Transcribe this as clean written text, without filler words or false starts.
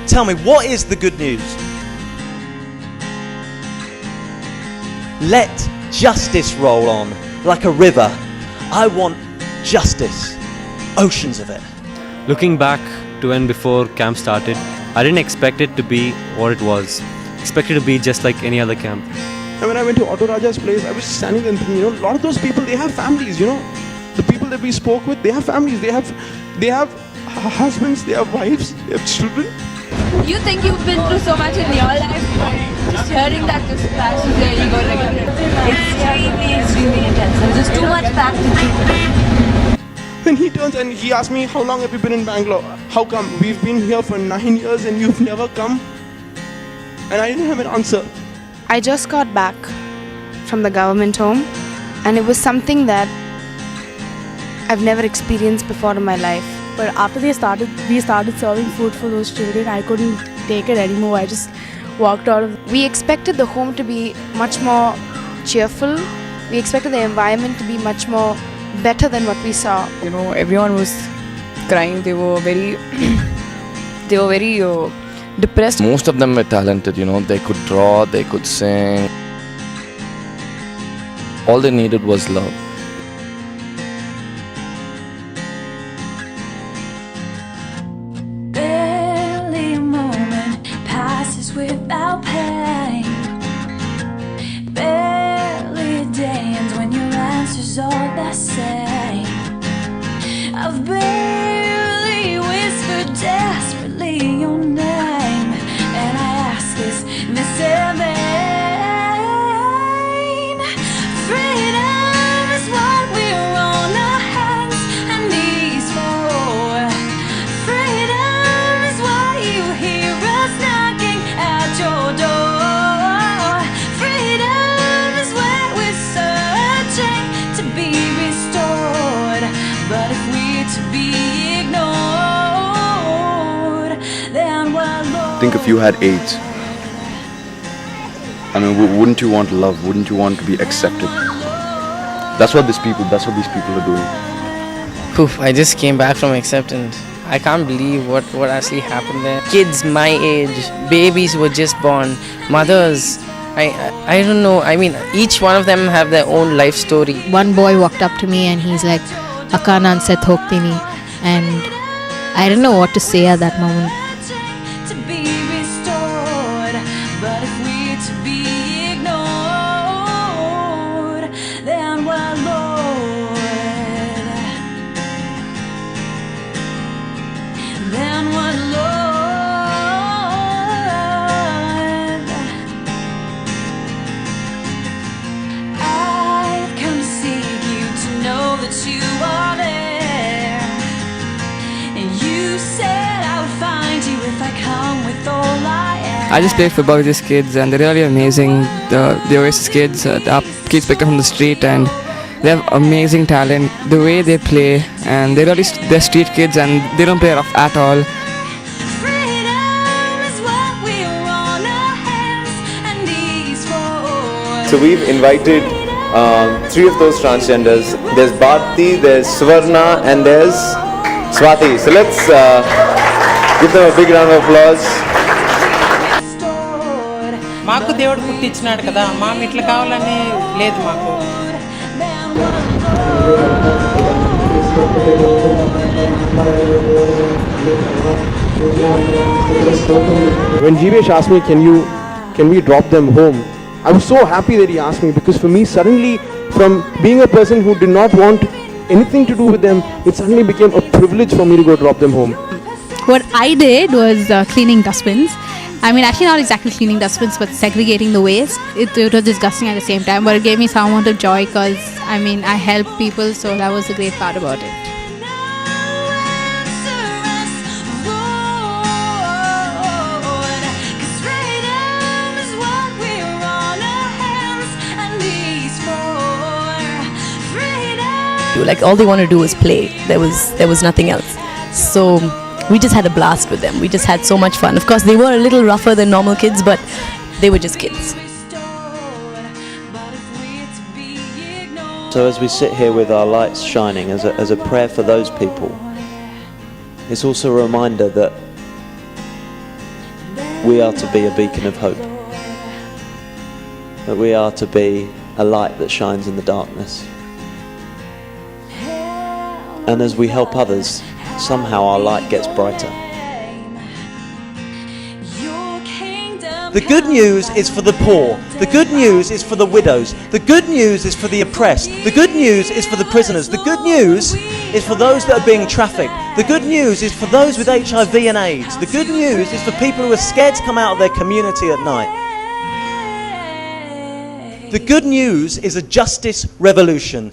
Tell me, what is the good news? Let justice roll on like a river. I want justice. Oceans of it. Looking back to when before camp started, I didn't expect it to be what it was. Expected to be just like any other camp. And when I went to Auto Raja's place, I was standing there and thinking, a lot of those people, they have families, The people that we spoke with, they have families, they have husbands, they have wives, they have children. You think you've been through so much in your life, but just hearing that just flashes your ego like extremely intense. There's just too much fact to keep. Then he turns and he asks me, how long have you been in Bangalore? How come? We've been here for 9 years and you've never come? And I didn't have an answer. I just got back from the government home, and it was something that I've never experienced before in my life. But after we started serving food for those children, I couldn't take it anymore. I just walked out of. We expected the home to be much more cheerful. We expected the environment to be much more better than what we saw. Everyone was crying. They were very depressed. Most of them were talented, they could draw, they could sing. All they needed was love. Barely a moment passes without pain. Barely a day ends when your answer's all the same. I've barely whispered desperately your name, and I ask, is this in vain? Freedom is what we're on our hands and knees for. Freedom is why you hear us knocking at your door. Freedom is where we're searching to be restored. But if we're to be ignored, then we're lost. Think if you had AIDS. Wouldn't you want love? Wouldn't you want to be accepted? That's what these people are doing. Poof, I just came back from acceptance. I can't believe what actually happened there. Kids my age, babies were just born, mothers. I don't know. Each one of them have their own life story. One boy walked up to me and he's like, "Akka nanse thoktini," and I didn't know what to say at that moment. To be restored, but if we're to be ignored, then we're Lord. Then we're Lord. I've come to seek you to know that you are there. And you said I would find you if I come with all I am. I just played football with these kids and they're really amazing. The Oasis kids, the kids picked up from the street, and they have amazing talent. The way they play, and they're street kids and they don't play rough at all. Freedom is what we're on our hands and knees for. So we've invited 3 of those transgenders. There's Bharti, there's Swarna, and there's Swati. So let's give them a big round of applause. మాకు దేవుడు పుట్టించినాడు కదా, మాకు ఇట్లా కావాలని లేదు మాకు. When Jeevesh asked me, can we drop them home? I was so happy that he asked me, because for me, suddenly, from being a person who did not want anything to do with them, it suddenly became a privilege for me to go drop them home. What I did was cleaning dustbins. Actually not exactly cleaning dustbins, but segregating the waste. It was disgusting at the same time, but it gave me some amount of joy because, I help people, so that was the great part about it. Like all they want to do is play. There was nothing else. So we just had a blast with them. We just had so much fun. Of course, they were a little rougher than normal kids, but they were just kids. So as we sit here with our lights shining as a prayer for those people, it's also a reminder that we are to be a beacon of hope. That we are to be a light that shines in the darkness. And as we help others, somehow our light gets brighter. The good news is for the poor. The good news is for the widows. The good news is for the oppressed. The good news is for the prisoners. The good news is for those that are being trafficked. The good news is for those with HIV and AIDS. The good news is for people who are scared to come out of their community at night. The good news is a justice revolution.